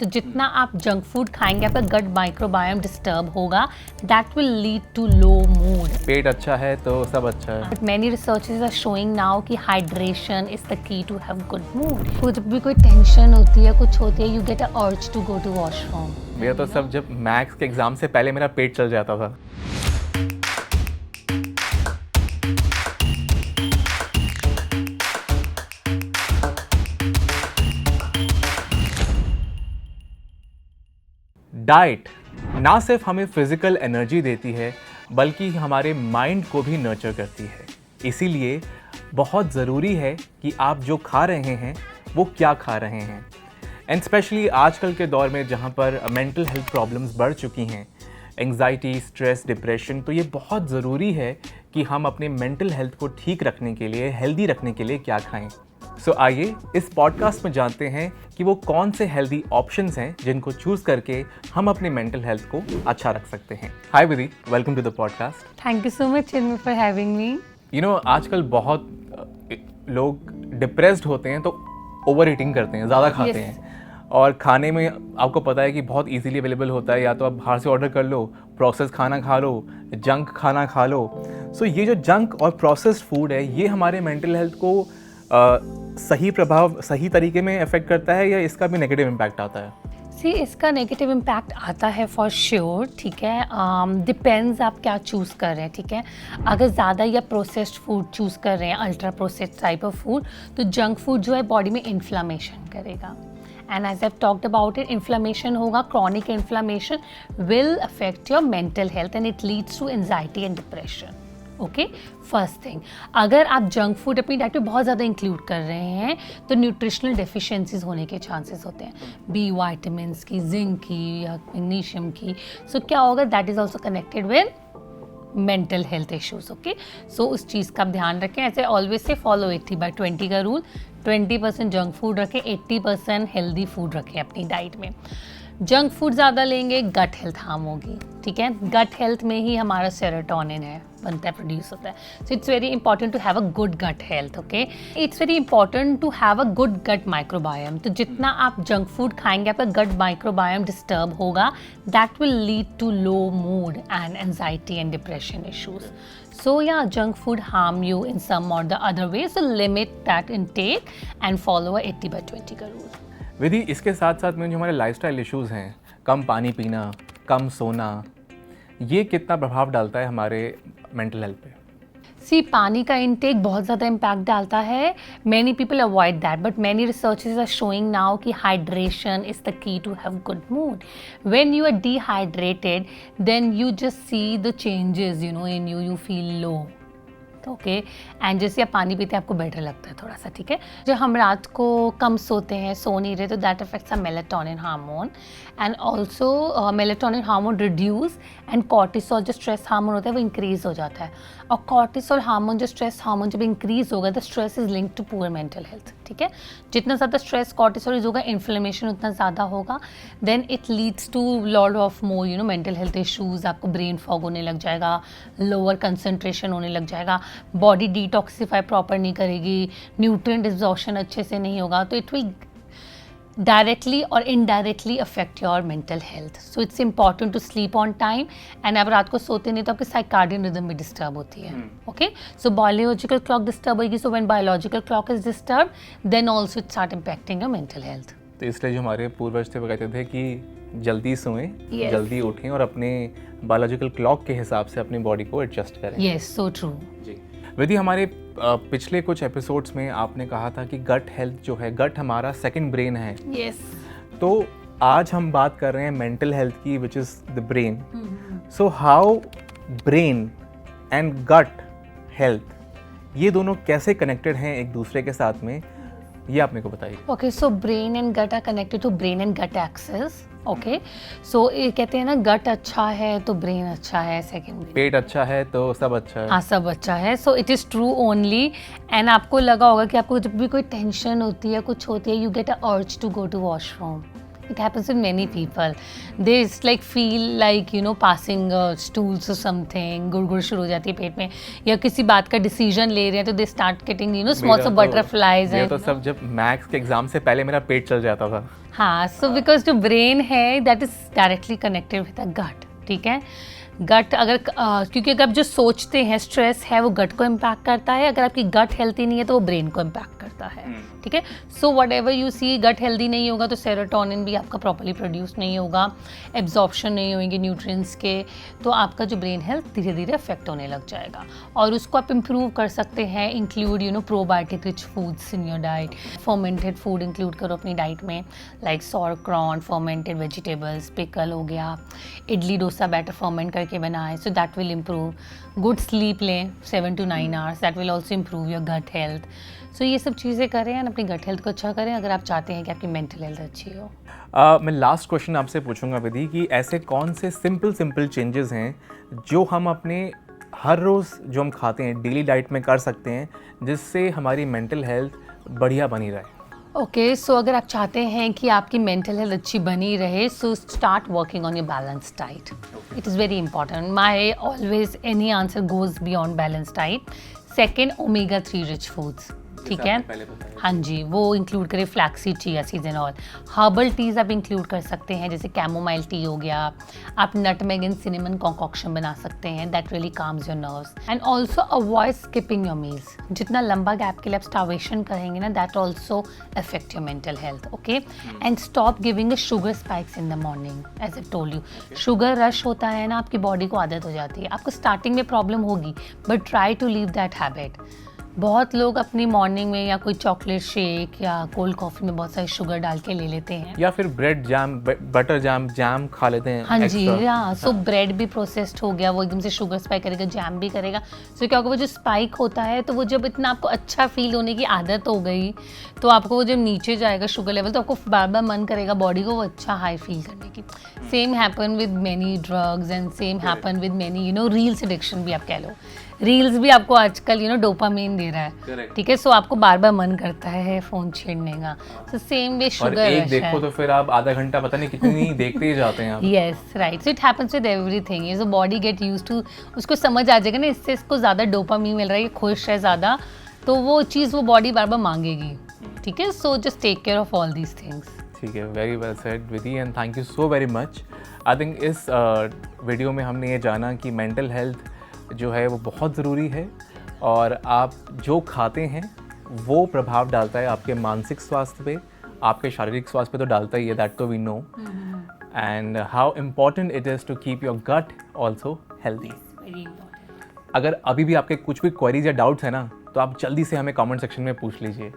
तो जितना आप जंक फूड खाएंगे आपका गट माइक्रोबायोम डिस्टर्ब होगा, that will lead to low mood. पेट अच्छा है तो सब अच्छा है। But many researches are showing now कि hydration is the key to have good mood. तो जब भी कोई टेंशन होती है, कुछ होती है, you get a urge to go to washroom. मेरा तो सब जब मैथ्स के एग्जाम से पहले मेरा पेट चल जाता था। डाइट ना सिर्फ हमें फिजिकल एनर्जी देती है बल्कि हमारे माइंड को भी नर्चर करती है। इसीलिए बहुत ज़रूरी है कि आप जो खा रहे हैं वो क्या खा रहे हैं। एंड स्पेशली आजकल के दौर में जहाँ पर मेंटल हेल्थ प्रॉब्लम्स बढ़ चुकी हैं, एंग्जाइटी, स्ट्रेस, डिप्रेशन, तो ये बहुत ज़रूरी है कि हम अपने मेंटल हेल्थ को ठीक रखने के लिए, हेल्दी रखने के लिए क्या खाएं। सो आइए इस पॉडकास्ट में जानते हैं कि वो कौन से हेल्दी ऑप्शंस हैं जिनको चूज़ करके हम अपने मेंटल हेल्थ को अच्छा रख सकते हैं। Hi Vidhi, welcome to the podcast. Thank you so much Chinmay for having me. You know, आजकल बहुत लोग डिप्रेस्ड होते हैं तो ओवर ईटिंग करते हैं, ज़्यादा खाते Yes. हैं। और खाने में आपको पता है कि बहुत इजीली अवेलेबल होता है, या तो आप बाहर से ऑर्डर कर लो, प्रोसेस खाना खा लो, जंक खाना खा लो। सो ये जो जंक और प्रोसेस्ड फूड है ये हमारे मेंटल हेल्थ को सही तरीके में अफेक्ट करता है या इसका भी नेगेटिव इम्पैक्ट आता है? सी, इसका नेगेटिव इम्पैक्ट आता है फॉर श्योर, ठीक है। डिपेंड्स आप क्या चूज़ कर रहे हैं, ठीक है। अगर ज़्यादा या प्रोसेस्ड फूड चूज़ कर रहे हैं, ultra processed type of food, तो जंक फूड जो है बॉडी में इन्फ्लामेशन करेगा। And as I talked about it, inflammation होगा, chronic inflammation will affect your mental health and it leads to anxiety and depression. Okay, first thing, अगर आप junk food अपनी diet में बहुत ज़्यादा इंक्लूड कर रहे हैं तो न्यूट्रिशनल डेफिशिएंसीज होने के चांसेस होते हैं, बी वाइटामिन्स की, जिंक की या मैग्नीशियम की। सो क्या होगा, that is also connected with mental health issues. Okay, so उस चीज़ का आप ध्यान रखें। ऐसे ऑलवेज से फॉलो 80/20 का रूल, 20% जंक फूड रखें, 80% हेल्दी फूड रखें अपनी डाइट में। जंक फूड ज़्यादा लेंगे, गट हेल्थ हार्म होगी, ठीक है। गट हेल्थ में ही हमारा सेरोटोनिन है, बनता है, प्रोड्यूस होता है। So it's very important to have a good gut health. Okay, it's very important to have a good gut microbiome. तो जितना आप जंक फूड खाएंगे आपका गट माइक्रोबायोम डिस्टर्ब होगा, that will lead to low mood and anxiety and depression issues. So yeah, junk food harm you in some or the other way. So limit that intake and follow a 80/20 का rule. विधि, इसके साथ साथ में जो हमारे lifestyle issues हैं, कम पानी पीना, कम सोना, ये कितना प्रभाव डालता है हमारे मेंटल हेल्थ पे? सी, पानी का इंटेक बहुत ज़्यादा इम्पैक्ट डालता है। Many people avoid that, but many researches are showing now कि hydration is the key to have good mood. When you are dehydrated then you just see the changes, you know, in you feel low. Okay, and जैसे आप पानी पीते हैं आपको better लगता है थोड़ा सा, ठीक है। जब हम रात को कम सोते हैं, सो नहीं रहे, तो that affects a melatonin hormone and also melatonin hormone reduce and cortisol जो स्ट्रेस हार्मोन होता है वो इंक्रीज हो जाता है। और कॉर्टिसोल हार्मोन जो स्ट्रेस हार्मोन जब इंक्रीज होगा, the stress is linked to poor mental health, ठीक है। जितना ज़्यादा स्ट्रेस कॉर्टिसोल होगा, इन्फ्लेमेशन उतना ज़्यादा होगा, then it leads to lot of more, you know, mental health issues. आपको ब्रेन फॉग होने लग जाएगा, लोअर कंसंट्रेशन होने लग जाएगा, बॉडी डिटॉक्सिफाई प्रॉपर नहीं करेगी, न्यूट्रिएंट एब्जॉर्प्शन अच्छे से नहीं होगा, तो इट विल डायरेक्टली और indirectly affect your mental health. So it's important to sleep on time and आप रात को सोते नहीं तो आपकी साइकार्डियन रिदम भी डिस्टर्ब होती है। Okay, so biological clock disturb होगी, so when biological clock is disturb then also it start impacting your mental health. तो इसलिए जो हमारे पूर्वज थे वो कहते थे कि जल्दी सोएं, Yes. जल्दी उठें और अपने बायोलॉजिकल क्लॉक के हिसाब से अपनी बॉडी को एडजस्ट करें। Yes, so true. जी विधि, हमारे पिछले कुछ एपिसोड्स में आपने कहा था कि गट हेल्थ जो है, गट हमारा सेकंड ब्रेन है। यस, तो आज हम बात कर रहे हैं मेंटल हेल्थ की, which is the brain. So how brain and gut health, ये दोनों कैसे कनेक्टेड हैं एक दूसरे के साथ में, ये आप मेरे को बताइए। Okay, so brain and gut are connected to brain and gut axis. Okay, so ये कहते हैं ना, गट अच्छा है तो ब्रेन अच्छा है, सेकेंड पेट अच्छा है तो सब अच्छा है। हाँ, सब अच्छा है। So it is true only. And आपको लगा होगा कि आपको जब भी कोई टेंशन होती है, कुछ होती है, you get a urge to go to washroom, It happens with many people. They just like feel like passing stools or something. गुड़गुड़ शुरू हो जाती है पेट में, या किसी बात का डिसीजन ले रहे हैं तो they start getting small so butterflies. मेरा तो सब जब मैथ्स के एग्जाम से पहले मेरा पेट चल जाता था. हाँ, so because जो brain है that is directly connected with the gut. ठीक है, गट अगर क्योंकि अगर आप जो सोचते हैं स्ट्रेस है वो गट को इम्पैक्ट करता है. अगर आपकी गट हेल्थी नहीं है तो वो ब्रेन को इम्पैक्ट करता है. ठीक है, so whatever you see, gut healthy नहीं होगा तो सेरोटोनिन भी आपका प्रॉपर्ली प्रोड्यूस नहीं होगा, एब्जॉर्प्शन नहीं होंगे न्यूट्रिएंट्स के, तो आपका जो ब्रेन हेल्थ धीरे धीरे अफेक्ट होने लग जाएगा. और उसको आप इम्प्रूव कर सकते हैं, include probiotic rich foods in your diet. Fermented food include करो अपनी डाइट में, like sauerkraut, fermented vegetables, pickle हो गया, इडली डोसा बैटर फर्मेंट करके बनाएं, so that will improve. Good sleep लें 7 to 9 hours, that will also improve your gut health. So ये सब चीज़ें करें और अपनी गट हेल्थ को अच्छा करें अगर आप चाहते हैं कि आपकी मेंटल हेल्थ अच्छी हो. मैं लास्ट क्वेश्चन आपसे पूछूंगा विधि कि ऐसे कौन से सिंपल चेंजेस हैं जो हम अपने हर रोज़ जो हम खाते हैं डेली डाइट में कर सकते हैं जिससे हमारी मेंटल हेल्थ बढ़िया बनी रहे. ओके, सो अगर आप चाहते हैं कि आपकी मेंटल हेल्थ अच्छी बनी रहे, so start working on your balance diet. It is very important. My always any answer goes beyond balance diet. Second, omega 3 rich foods. ठीक है, हाँ जी, वो इंक्लूड करें flaxseed, chia seeds and all. Herbal teas आप include कर सकते हैं, जैसे कैमोमाइल टी हो गया. आप नटमेग एंड सिनेमन कॉन्कॉक्शन बना सकते हैं, that really calms your nerves. And also avoid skipping your meals. जितना लंबा गैप के लिए आप स्टार्वेशन करेंगे ना, that also affect your mental health. Okay, and stop giving sugar spikes in the morning. As I told you, sugar rush होता है ना, आपकी बॉडी को आदत हो जाती है. आपको स्टार्टिंग में प्रॉब्लम होगी, but try to leave that habit. बहुत लोग अपनी मॉर्निंग में या कोई चॉकलेट शेक या कोल्ड कॉफ़ी में बहुत सारी शुगर डाल के ले लेते हैं, या फिर ब्रेड जैम, बटर जैम खा लेते हैं. हाँ जी, हाँ. सो ब्रेड भी प्रोसेस्ड हो गया, वो एकदम से शुगर स्पाइक करेगा, जैम भी करेगा. सो क्या होगा, वो जो स्पाइक होता है तो वो जब इतना आपको अच्छा फील होने की आदत हो गई तो आपको वो जब नीचे जाएगा शुगर लेवल तो आपको बार बार मन करेगा बॉडी को वो अच्छा हाई फील करने की. Same happen with many drugs and same happen with many reels addiction भी आप कह लो. रील्स भी आपको आजकल डोपामीन दे रहा है. ठीक है, सो आपको बार बार मन करता है फ़ोन छेड़ने का. सो सेम वे शुगर एक देखो तो फिर आप आधा घंटा पता नहीं कितनी देखते ही जाते हैं आप. Yes, right. So it happens with everything. ये so body get used to, उसको समझ आ जाएगा ना इससे इसको ज़्यादा डोपामीन मिल रहा है, ये खुश है ज़्यादा, तो वो चीज़ वो बॉडी बार बार मांगेगी. ठीक है, so just take care of all these things. ठीक है, very well said Vidhi and thank you so very much. I think इस वीडियो में हमने ये जाना कि मेंटल हेल्थ जो है वो बहुत ज़रूरी है और आप जो खाते हैं वो प्रभाव डालता है आपके मानसिक स्वास्थ्य पे, आपके शारीरिक स्वास्थ्य पे तो डालता ही है, दैट तो we know. And how important it is to keep your gut also healthy. अगर अभी भी आपके कुछ भी क्वेरीज या डाउट्स हैं ना तो आप जल्दी से हमें कमेंट सेक्शन में पूछ लीजिए.